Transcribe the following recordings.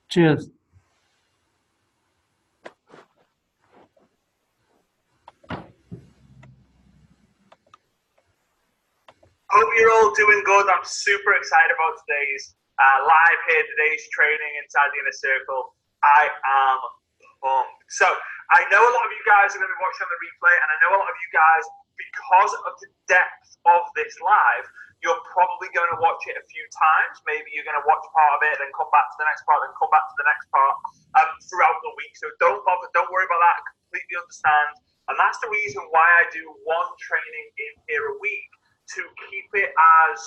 Cheers. Hope you're all doing good. I'm super excited about today's live here, today's training inside the inner circle. I am pumped. So I know a lot of you guys are going to be watching on the replay, and I know a lot of you guys, because of the depth of this live, you're probably going to watch it a few times. Maybe you're going to watch part of it, then come back to the next part, then come back to the next part throughout the week. So don't bother, don't worry about that. I completely understand. And that's the reason why I do one training in here a week, to keep it as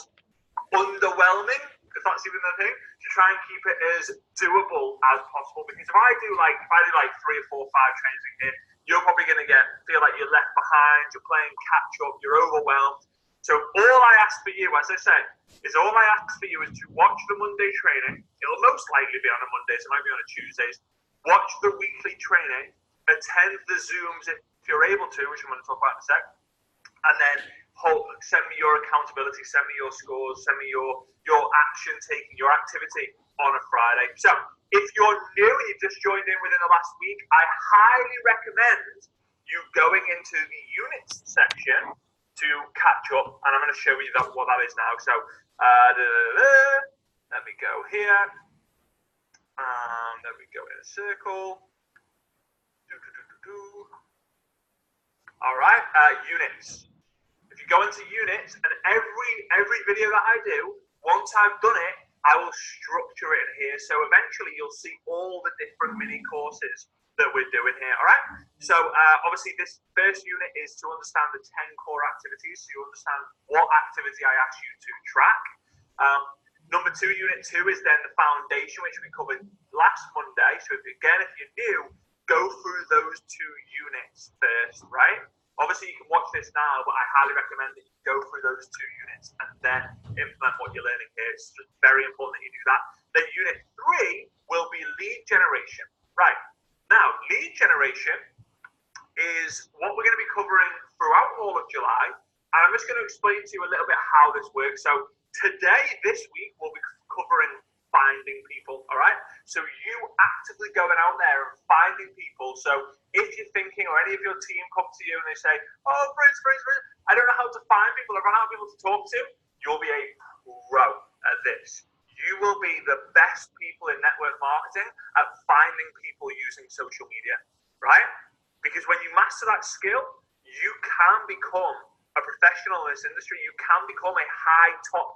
underwhelming, if that's even a thing, to try and keep it as doable as possible. Because if I do like 3 or 4 or 5 trainings in here, you're probably going to feel like you're left behind, you're playing catch up, you're overwhelmed. So all I ask for you, as I said, is to watch the Monday training. It'll most likely be on a Monday, so it might be on a Tuesdays. Watch the weekly training, attend the Zooms if you're able to, which I'm going to talk about in a sec, and then send me your accountability, send me your scores, send me your action taking, your activity on a Friday. So if you're new and you've just joined in within the last week, I highly recommend you going into the units section to catch up, and I'm going to show you what that is now. So let me go here, then we go in a circle. All right, units. If you go into units, and every video that I do, once I've done it, I will structure it here. So eventually you'll see all the different mini courses that we're doing here. All right. So obviously this first unit is to understand the 10 core activities. So you understand what activity I ask you to track. Number 2, unit 2 is then the foundation, which we covered last Monday. So if you're new, go through those 2 units first, right? Obviously, you can watch this now, but I highly recommend that you go through those 2 units and then implement what you're learning here. It's just very important that you do that. Then unit 3 will be lead generation. Right. Now, lead generation is what we're going to be covering throughout all of July. And I'm just going to explain to you a little bit how this works. So this week, we'll be covering finding people, all right? So you actively going out there and finding people. So if you're thinking, or any of your team come to you and they say, oh, Fritz, I don't know how to find people, I've run out of people to talk to, you'll be a pro at this. You will be the best people in network marketing at finding people using social media, right? Because when you master that skill, you can become a professional in this industry. You can become a high top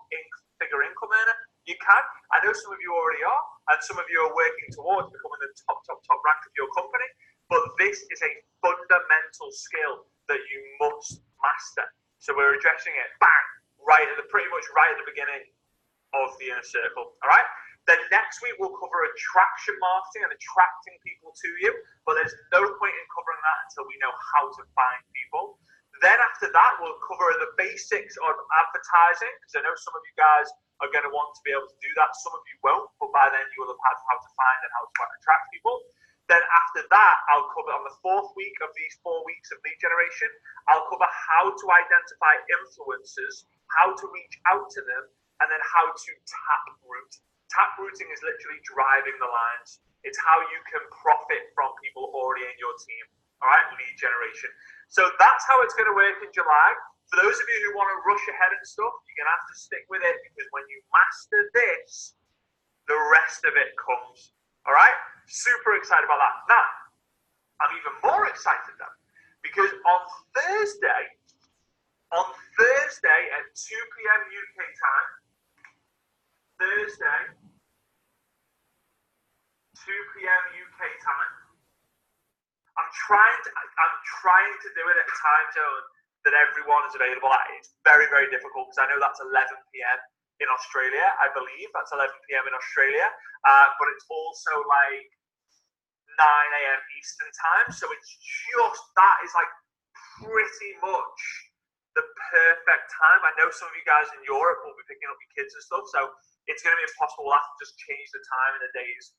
figure income earner. You can. I know some of you already are, and some of you are working towards becoming the top rank of your company. But this is a fundamental skill that you must master. So we're addressing it, bang, pretty much right at the beginning of the inner circle. All right. Then next week we'll cover attraction marketing and attracting people to you. But there's no point in covering that until we know how to find people. Then after that, we'll cover the basics of advertising, because I know some of you guys are going to want to be able to do that. Some of you won't, but by then you will have had how to find and how to attract people. Then after that, I'll cover on the 4th week of these 4 weeks of lead generation, I'll cover how to identify influencers, how to reach out to them, and then how to tap route. Tap routing is literally driving the lines. It's how you can profit from people already in your team. All right, lead generation. So that's how it's going to work in July. For those of you who want to rush ahead and stuff, you're going to have to stick with it, because when you master this, the rest of it comes. All right? Super excited about that. Now, I'm even more excited though, because on Thursday at 2 p.m. UK time, Thursday, 2 p.m. UK time, I'm trying to do it at a time zone that everyone is available at. It's very, very difficult, because I know that's 11 p.m. in Australia. I believe that's 11 p.m. in Australia, but it's also like 9 a.m. Eastern time. So it's just, that is like pretty much the perfect time. I know some of you guys in Europe will be picking up your kids and stuff, so it's going to be impossible. We'll have to just change the time and the days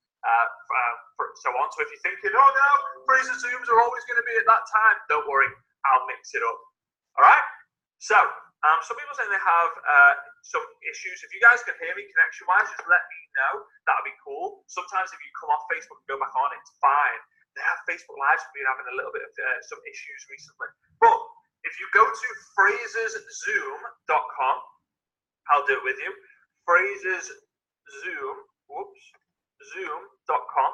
so on. So if you're thinking, oh no, Fraser Zooms are always going to be at that time, don't worry, I'll mix it up. All right. So some people saying they have some issues. If you guys can hear me connection-wise, just let me know. That would be cool. Sometimes if you come off Facebook and go back on, it's fine. They have Facebook Lives been having a little bit of some issues recently. But if you go to fraserszoom.com, I'll do it with you. Zoom.com.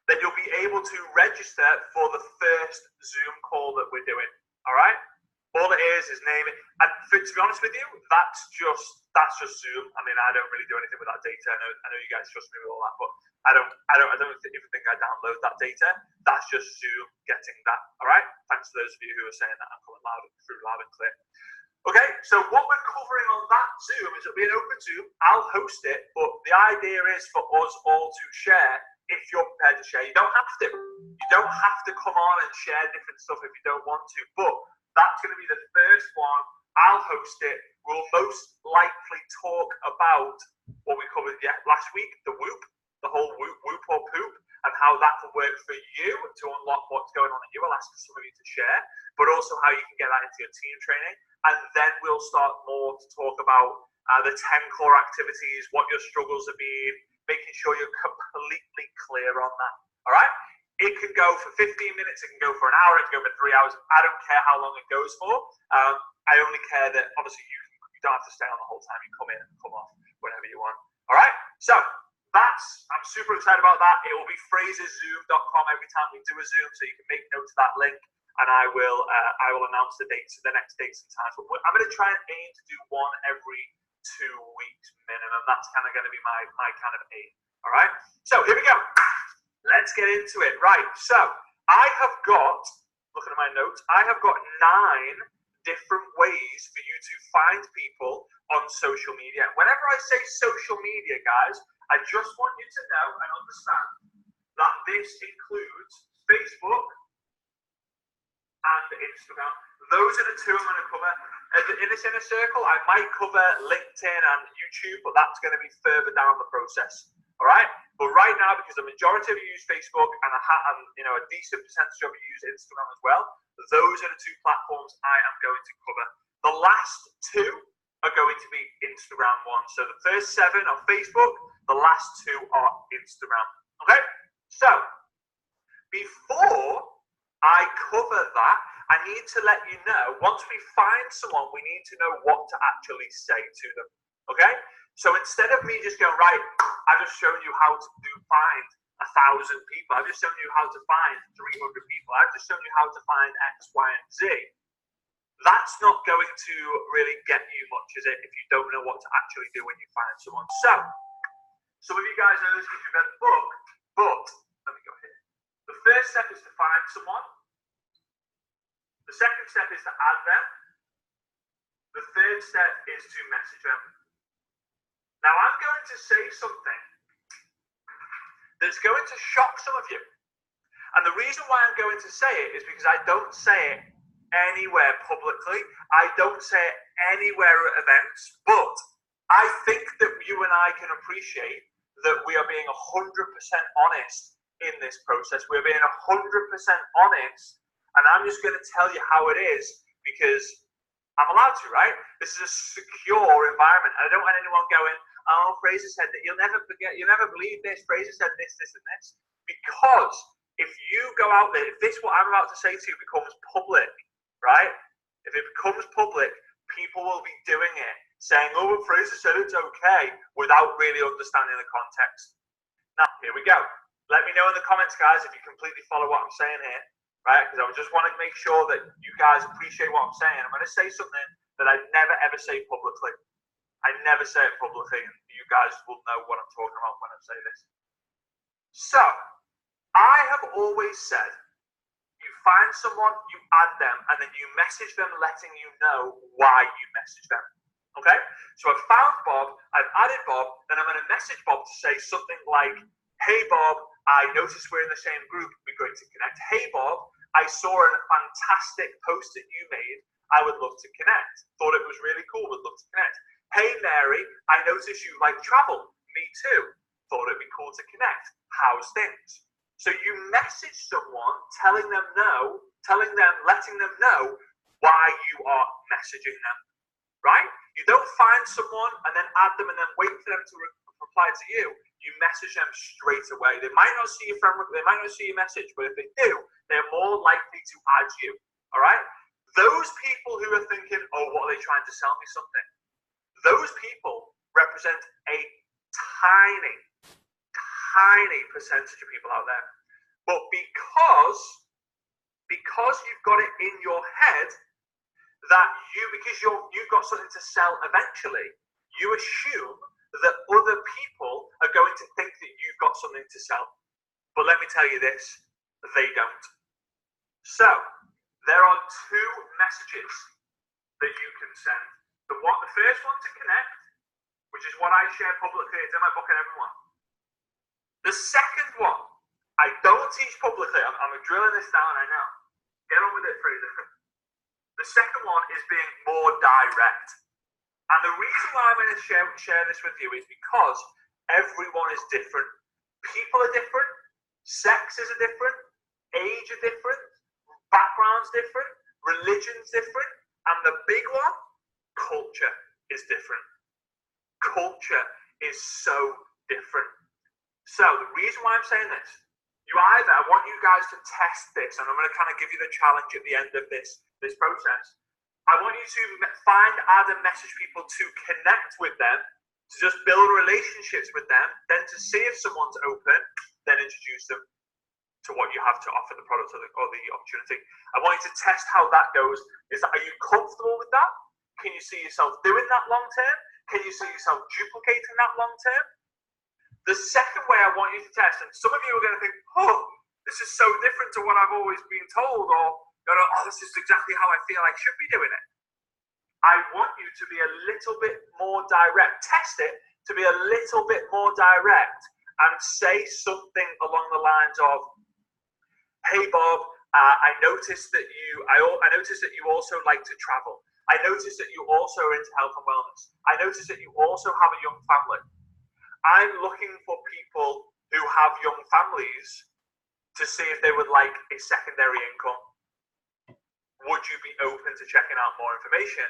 Then you'll be able to register for the first Zoom call that we're doing. All right? All it is name it. And to be honest with you, that's just Zoom. I mean, I don't really do anything with that data. I know you guys trust me with all that, but I don't even think I download that data. That's just Zoom getting that. All right? Thanks to those of you who are saying that. I'm coming loud and clear. Okay, so what we're covering on that Zoom is it'll be an open Zoom. I'll host it, but the idea is for us all to share if you're prepared to share. You don't have to. You don't have to come on and share different stuff if you don't want to, but that's going to be the first one. I'll host it. We'll most likely talk about what we covered last week, the whoop, the whole whoop or poop, and how that will work for you to unlock what's going on in you. I'll ask some of you to share, but also how you can get that into your team training. And then we'll start more to talk about the 10 core activities, what your struggles have been, making sure you're completely clear on that. All right? It can go for 15 minutes, it can go for an hour, it can go for 3 hours. I don't care how long it goes for. I only care that obviously you don't have to stay on the whole time. You come in and come off whenever you want. All right? So I'm super excited about that. It will be fraserszoom.com every time we do a Zoom, so you can make notes of that link, and I will announce the next dates and times. But I'm going to try and aim to do one every 2 weeks minimum. That's kind of going to be my kind of aim. All right? So here we go. Let's get into it. Right, so I have got, looking at my notes, I have got 9 different ways for you to find people on social media. Whenever I say social media, guys, I just want you to know and understand that this includes Facebook and Instagram. Those are the 2 I'm going to cover. In this inner circle, I might cover LinkedIn and YouTube, but that's going to be further down the process. All right? But right now, because the majority of you use Facebook and a decent percentage of you use Instagram as well, those are the 2 platforms I am going to cover. The last 2 are going to be Instagram ones. So the first 7 are Facebook, the last 2 are Instagram. Okay? So before I cover that, I need to let you know, once we find someone, we need to know what to actually say to them. Okay? So instead of me just going, right, I've just shown you how to find 1,000 people. I've just shown you how to find 300 people. I've just shown you how to find X, Y, and Z. That's not going to really get you much, is it, if you don't know what to actually do when you find someone. So, some of you guys know this because you've read the book, but, let me go here. The first step is to find someone. The second step is to add them. The third step is to message them. Now, I'm going to say something that's going to shock some of you. And the reason why I'm going to say it is because I don't say it anywhere publicly. I don't say it anywhere at events. But I think that you and I can appreciate that we are being 100% honest in this process. We're being 100% honest. And I'm just going to tell you how it is because I'm allowed to, right? This is a secure environment. And I don't want anyone going, oh, Fraser said that. You'll never forget. You'll never believe this. Fraser said this, this, and this. Because if you go out there, if this, what I'm about to say to you, becomes public, right? If it becomes public, people will be doing it, saying, oh, well, Fraser said it's okay, without really understanding the context. Now, here we go. Let me know in the comments, guys, if you completely follow what I'm saying here, right? Because I just want to make sure that you guys appreciate what I'm saying. I'm going to say something that I never, ever say publicly. I never say it publicly, and you guys will know what I'm talking about when I say this. So, I have always said, you find someone, you add them, and then you message them letting you know why you message them. Okay? So I've found Bob, I've added Bob, then I'm going to message Bob to say something like, hey Bob, I noticed we're in the same group, we're going to connect. Hey Bob, I saw a fantastic post that you made, I would love to connect. Thought it was really cool, would love to connect. Hey Mary, I noticed you like travel. Me too. Thought it'd be cool to connect. How's things? So you message someone, letting them know why you are messaging them, right? You don't find someone and then add them and then wait for them to reply to you. You message them straight away. They might not see your friend, they might not see your message, but if they do, they're more likely to add you. All right? Those people who are thinking, oh, what are they trying to sell me something? Those people represent a tiny, tiny percentage of people out there. But because you've got it in your head that because you've got something to sell eventually, you assume that other people are going to think that you've got something to sell. But let me tell you this, they don't. So there are two messages that you can send. The first one to connect, which is what I share publicly. It's in my book and everyone. The second one, I don't teach publicly. I'm drilling this down, I know. Get on with it, Fraser. The second one is being more direct. And the reason why I'm going to share this with you is because everyone is different. People are different. Sexes are different. Age are different. Background's different. Religion's different. And the big one, culture is different. Culture is so different. So the reason why I'm saying this, I want you guys to test this, and I'm going to kind of give you the challenge at the end of this process. I want you to add and message people to connect with them, to just build relationships with them, then to see if someone's open, then introduce them to what you have to offer, the product or the opportunity. I want you to test how that goes. Are you comfortable with that? Can you see yourself doing that long term? Can you see yourself duplicating that long term? The second way I want you to test, and some of you are going to think, oh, this is so different to what I've always been told, or oh, this is exactly how I feel I should be doing it. I want you to be a little bit more direct. Test it to be a little bit more direct and say something along the lines of, hey, Bob, I noticed that you also like to travel. I noticed that you also are into health and wellness. I noticed that you also have a young family. I'm looking for people who have young families to see if they would like a secondary income. Would you be open to checking out more information?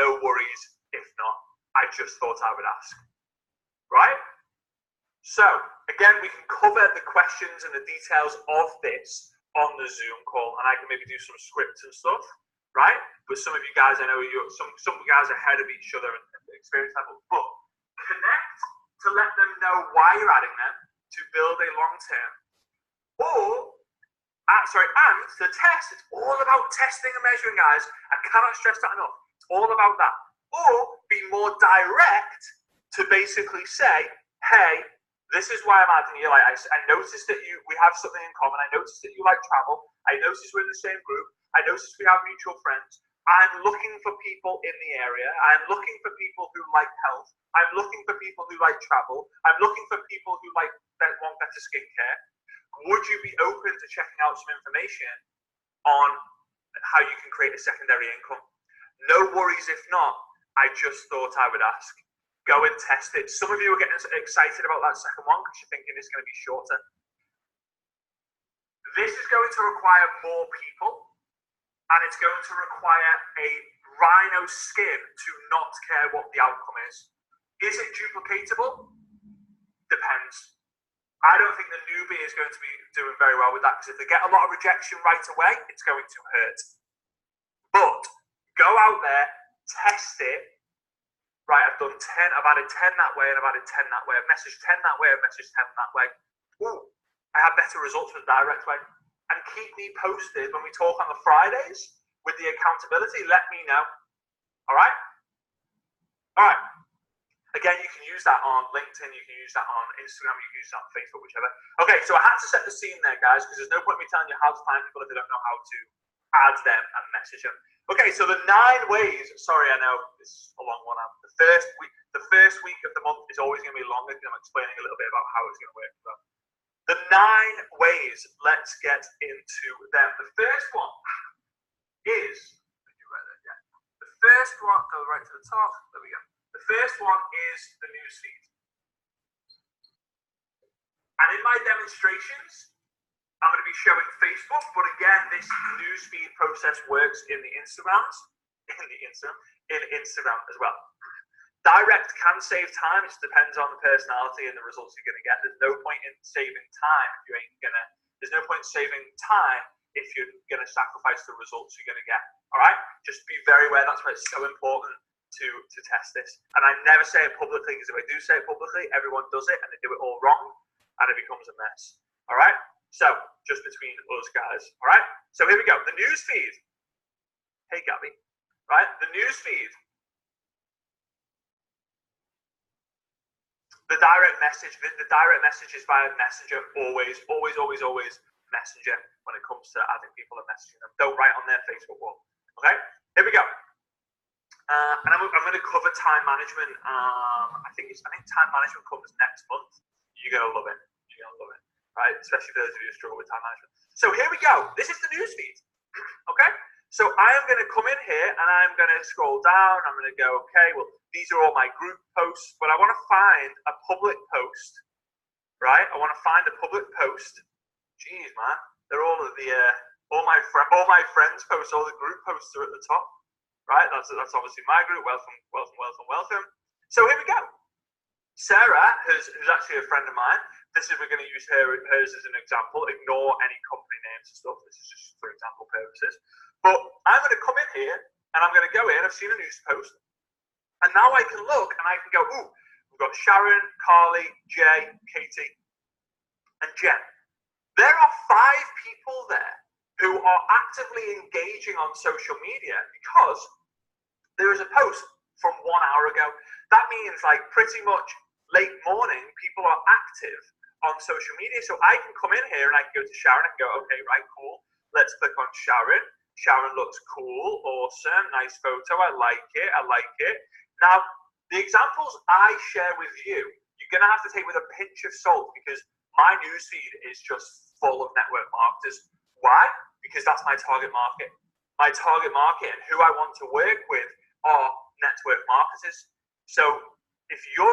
No worries if not. I just thought I would ask. Right? So, again, we can cover the questions and the details of this on the Zoom call, and I can maybe do some scripts and stuff, right? But some of you guys, I know some guys are ahead of each other and experience level, but connect to let them know why you're adding them to build a long term. And the test, it's all about testing and measuring, guys. I cannot stress that enough. It's all about that. Or be more direct to basically say, hey, this is why I'm adding you. Like I noticed that we have something in common. I noticed that you like travel. I noticed we're in the same group. I noticed we have mutual friends. I'm looking for people in the area. I'm looking for people who like health. I'm looking for people who like travel. I'm looking for people who want better skincare. Would you be open to checking out some information on how you can create a secondary income? No worries if not. I just thought I would ask. Go and test it. Some of you are getting excited about that second one because you're thinking it's going to be shorter. This is going to require more people. And it's going to require a rhino skin to not care what the outcome is. Is it duplicatable? Depends. I don't think the newbie is going to be doing very well with that, because if they get a lot of rejection right away, it's going to hurt. But go out there, test it. Right, I've added 10 that way, and I've added 10 that way. I've messaged 10 that way, I've messaged 10 that way. Ooh, I have better results with the direct way. And keep me posted when we talk on the Fridays with the accountability. Let me know. All right? All right. Again, you can use that on LinkedIn. You can use that on Instagram. You can use that on Facebook, whichever. Okay, so I had to set the scene there, guys, because there's no point in me telling you how to find people if they don't know how to add them and message them. Okay, so the 9 ways. Sorry, I know it's a long one. The first week of the month is always going to be longer because I'm explaining a little bit about how it's going to work. The 9 ways, let's get into them. The first one is, the first one, go right to the top, there we go. The first one is the newsfeed. And in my demonstrations, I'm going to be showing Facebook, but again, this newsfeed process works in the Instagram as well. Direct can save time. It depends on the personality and the results you're going to get. There's no point in saving time if you ain't gonna. There's no point saving time if you're going to sacrifice the results you're going to get. All right. Just be very aware. That's why it's so important to test this. And I never say it publicly, because if I do say it publicly, everyone does it and they do it all wrong, and it becomes a mess. All right. So just between us guys. All right. So here we go. The news feed. Hey Gabby. Right. The news feed. The direct message is via Messenger, always Messenger when it comes to adding people and messaging them. Don't write on their Facebook wall. Okay, here we go. And I'm going to cover time management. I think time management comes next month. You're going to love it. Right? Especially for those of you who struggle with time management. So here we go. This is the news feed. Okay. So I am going to come in here and I'm going to scroll down. I'm going to go, okay, well, these are all my group posts, but I want to find a public post, right? I want to find a public post. Jeez, man, they're all of the all my friends' posts, all the group posts are at the top, right? That's obviously my group. Welcome. So here we go. Sarah, who's actually a friend of mine. We're going to use hers as an example. Ignore any company names and stuff. This is just for example purposes. But I'm going to come in here and I'm going to go in. I've seen a news post, and now I can look and I can go, ooh, we've got Sharon, Carly, Jay, Katie, and Jen. There are 5 people there who are actively engaging on social media because there is a post from 1 hour ago. That means like pretty much late morning, people are active on social media. So I can come in here and I can go to Sharon and go, okay, right, cool. Let's click on Sharon. Sharon looks cool, awesome, nice photo, I like it. Now, the examples I share with you, you're going to have to take with a pinch of salt, because my newsfeed is just full of network marketers. Why? Because that's my target market. My target market and who I want to work with are network marketers. So if your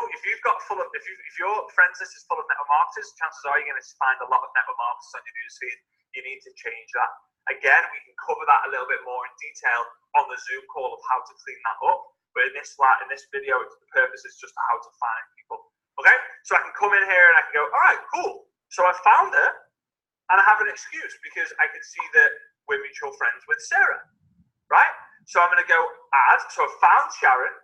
friends list is full of network marketers, chances are you're going to find a lot of network marketers on your newsfeed. You need to change that. Again, we can cover that a little bit more in detail on the Zoom call of how to clean that up. But in this video, the purpose is just how to find people. Okay? So I can come in here and I can go, all right, cool. So I found her and I have an excuse because I can see that we're mutual friends with Sarah. Right? So I'm going to go add. So I found Sharon.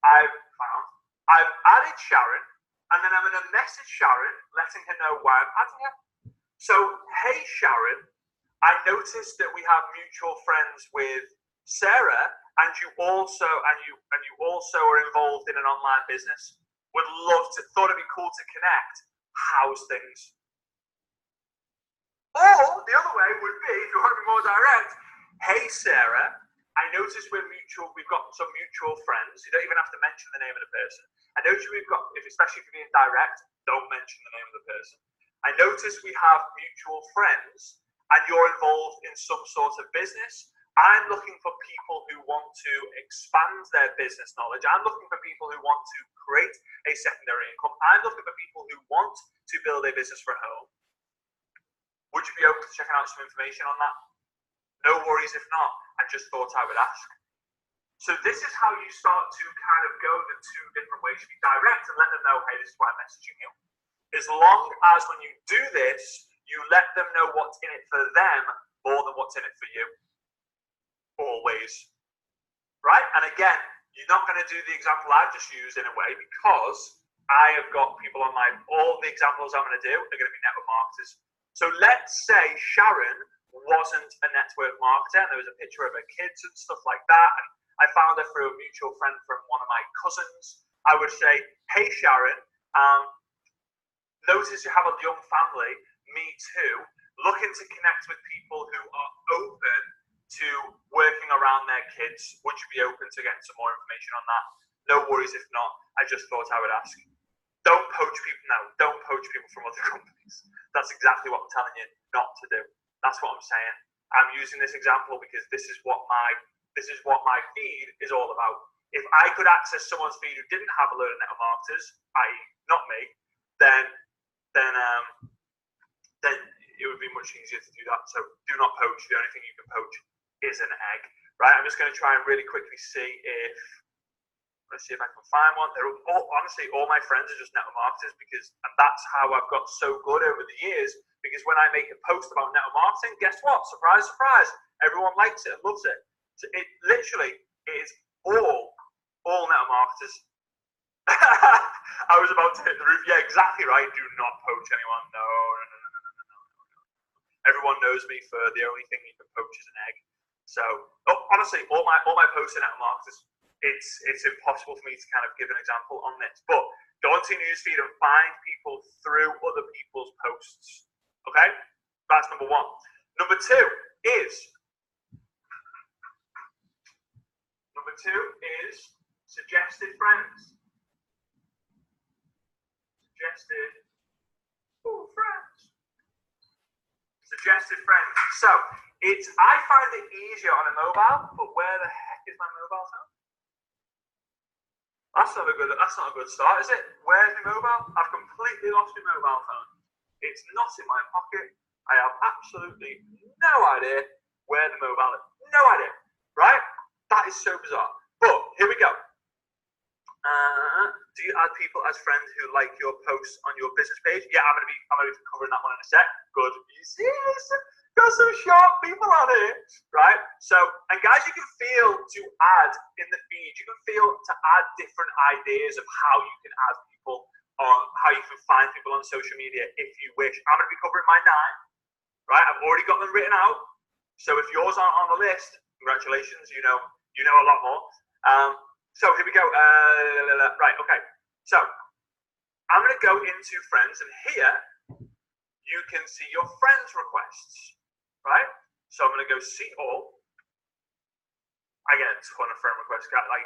I've added Sharon. And then I'm going to message Sharon, letting her know why I'm adding her. So, hey, Sharon. I noticed that we have mutual friends with Sarah, and you also are involved in an online business. Thought it'd be cool to connect. How's things? Or the other way would be, if you want to be more direct, hey Sarah, I noticed we've got some mutual friends. You don't even have to mention the name of the person. I noticed especially if you're being direct, don't mention the name of the person. I noticed we have mutual friends, and you're involved in some sort of business. I'm looking for people who want to expand their business knowledge. I'm looking for people who want to create a secondary income. I'm looking for people who want to build a business from home. Would you be open to checking out some information on that? No worries if not. I just thought I would ask. So this is how you start to kind of go the 2 different ways. You be direct and let them know, hey, this is why I'm messaging you. As long as when you do this, you let them know what's in it for them more than what's in it for you. Always. Right? And again, you're not going to do the example I've just used in a way, because I have got people on all the examples I'm going to do are going to be network marketers. So let's say Sharon wasn't a network marketer and there was a picture of her kids and stuff like that, and I found her through a mutual friend from one of my cousins. I would say, hey Sharon, notice you have a young family. Me too. Looking to connect with people who are open to working around their kids. Would you be open to getting some more information on that? No worries if not. I just thought I would ask. Don't poach people now. Don't poach people from other companies. That's exactly what I'm telling you not to do. That's what I'm saying. I'm using this example because this is what my feed is all about. If I could access someone's feed who didn't have a load of network marketers, i.e. not me, then it would be much easier to do that. So do not poach. The only thing you can poach is an egg, right? I'm just going to try and really quickly see if, I'm gonna see if I can find one. Honestly, all my friends are just network marketers and that's how I've got so good over the years. Because when I make a post about network marketing, guess what? Surprise, surprise! Everyone likes it and loves it. So it literally is all network marketers. I was about to hit the roof. Yeah, exactly right. Do not poach anyone. No. Everyone knows me for the only thing you can poach is an egg. So, honestly, all my posts in network marketers. It's impossible for me to kind of give an example on this, but go onto your newsfeed and find people through other people's posts. Okay, that's number one. Number two is suggested friends. Suggested friends. So I find it easier on a mobile, but where the heck is my mobile phone? That's not a good start, is it? Where's my mobile? I've completely lost my mobile phone. It's not in my pocket. I have absolutely no idea where the mobile is. No idea. Right? That is so bizarre. But here we go. Do you add people as friends who like your posts on your business page? Yeah, I'm gonna be covering that one in a sec. Good. Yes. Got some sharp people on here, right? So, and guys, you can feel to add in the feed. You can feel to add different ideas of how you can add people on, how you can find people on social media if you wish. I'm gonna be covering my 9, right? I've already got them written out. So if yours aren't on the list, congratulations. You know a lot more. So here we go. Right, okay. So I'm going to go into friends, and here you can see your friends requests, right? So I'm going to go see all. I get a ton of friend requests. Like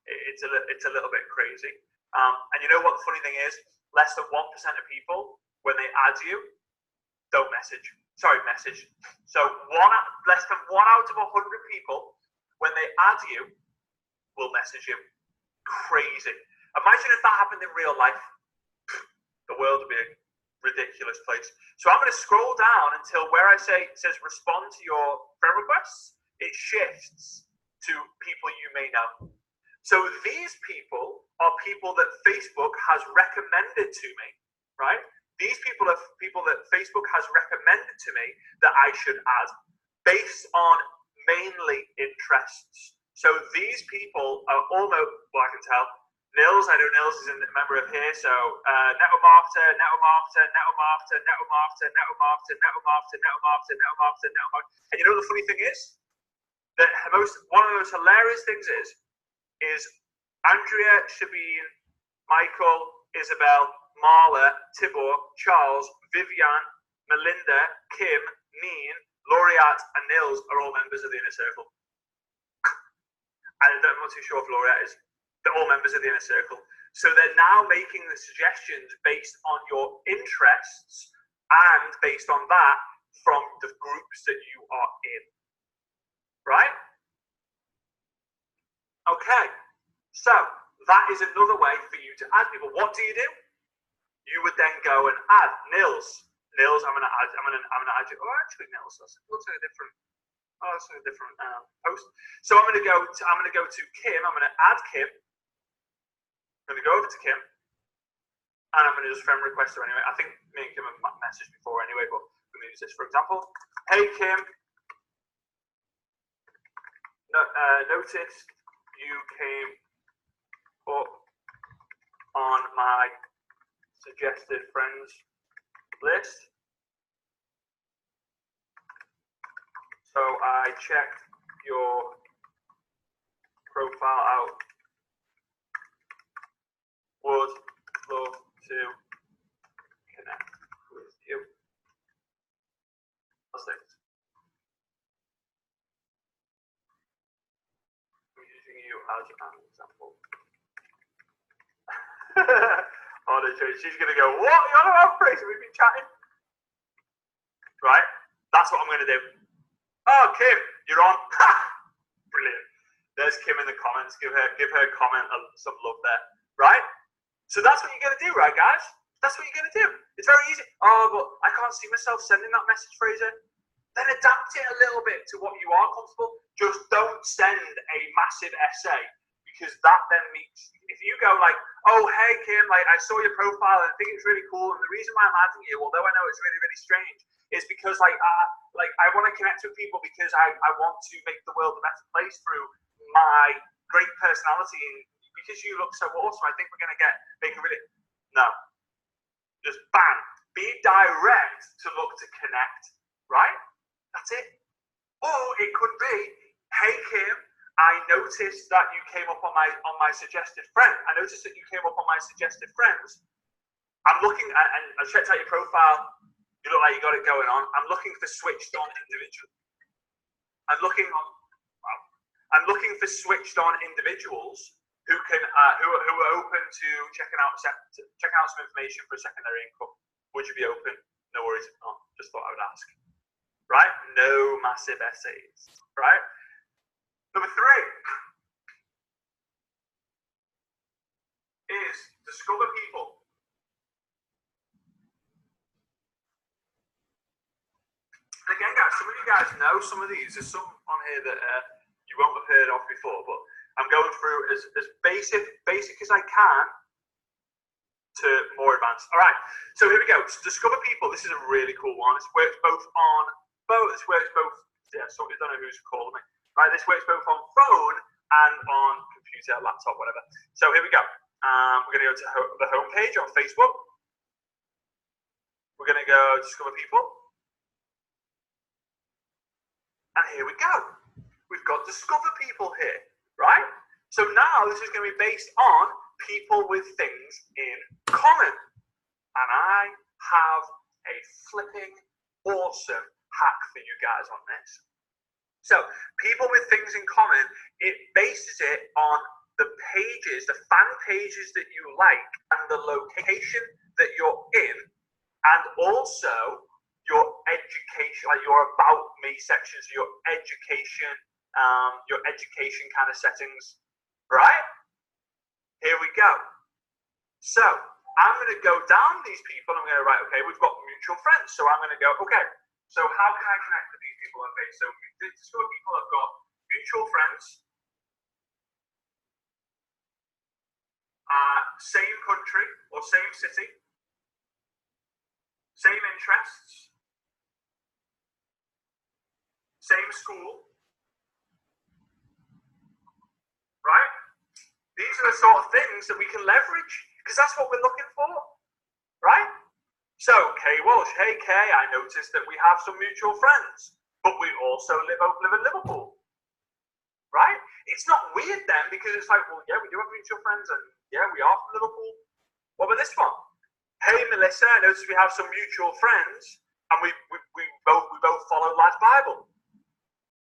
it's a little bit crazy. And you know what the funny thing is? Less than 1% of people, when they add you, don't message. Sorry, message. So less than 1 out of 100 people, when they add you, will message you. Crazy. Imagine if that happened in real life. The world would be a ridiculous place. So I'm going to scroll down until where it says respond to your friend requests. It shifts to people you may know. So these people are people that Facebook has recommended to me, right? These people are people that Facebook has recommended to me that I should add based on mainly interests. So these people are almost, well, I can tell, Nils, I know Nils is a member of here, so network marketer, and you know the funny thing is? That one of the most hilarious things is Andrea, Shabine, Michael, Isabel, Marla, Tibor, Charles, Vivian, Melinda, Kim, Neen, Laureate, and Nils are all members of the Inner Circle. I'm not too sure if Laureate is. They're all members of the Inner Circle. So they're now making the suggestions based on your interests and based on that from the groups that you are in. Right? Okay. So that is another way for you to add people. What do? You would then go and add Nils. Nils, I'm gonna add you. Oh, actually, Nils, that looks like a different. Oh, that's a different post. So I'm gonna go to Kim. I'm gonna add Kim. I'm gonna go over to Kim, and I'm gonna just friend request her anyway. I think me and Kim have messaged before anyway, but we're gonna use this for example. Hey Kim, noticed you came up on my suggested friends list. So I checked your profile out. Would love to connect with you. What's next? I'm using you as an example. Oh, no, she's going to go, what? You're on about crazy? We've been chatting. Right? That's what I'm going to do. Oh, Kim, you're on. Brilliant. There's Kim in the comments. Give her comment some love there. Right? So that's what you're going to do, right, guys? That's what you're going to do. It's very easy. Oh, but I can't see myself sending that message, Fraser. Then adapt it a little bit to what you are comfortable. Just don't send a massive essay because that then meets, if you go like, oh, hey, Kim, like, I saw your profile and I think it's really cool, and the reason why I'm adding you, although I know it's really, really strange, is because like I want to connect with people because I want to make the world a better place through my great personality, and because you look so awesome, I think we're going to make a really, no, just bang, be direct to look to connect, right? That's it. Or it could be, hey, Kim, I noticed that you came up on my suggested friend. I noticed that you came up on my suggested friends. I'm looking at, and I checked out your profile. You look like you got it going on. I'm looking for switched on individuals. I'm looking for switched on individuals who can who are open to checking out some information for a secondary income. Would you be open? No worries if not. Just thought I would ask. Right? No massive essays. Right? Number 3 is discover people. And again, guys, some of you guys know some of these. There's some on here that you won't have heard of before, but I'm going through as basic as I can to more advanced. All right, so here we go. So discover people. This is a really cool one. This works both on both. This works both. Yeah, so I don't know who's calling me. Right, this works both on phone and on computer, laptop, whatever. So here we go. We're going to go to the home page on Facebook. We're going to go discover people. And here we go. We've got discover people here, right? So now this is going to be based on people with things in common. And I have a flipping awesome hack for you guys on this. So people with things in common, it bases it on the pages, the fan pages that you like, and the location that you're in, and also your education, like your about me sections, your education kind of settings, right? Here we go. So I'm going to go down these people. I'm going to write, okay, we've got mutual friends. So I'm going to go, okay, so how can I connect with these people? Okay, so discover people have got mutual friends, same country or same city, same interests, same school, right? These are the sort of things that we can leverage because that's what we're looking for, right? So, Kay Walsh, hey Kay, I noticed that we have some mutual friends, but we also live in Liverpool, right? It's not weird then because it's like, well, yeah, we do have mutual friends and yeah, we are from Liverpool. What about this one? Hey Melissa, I noticed we have some mutual friends and we both follow Lad's Bible.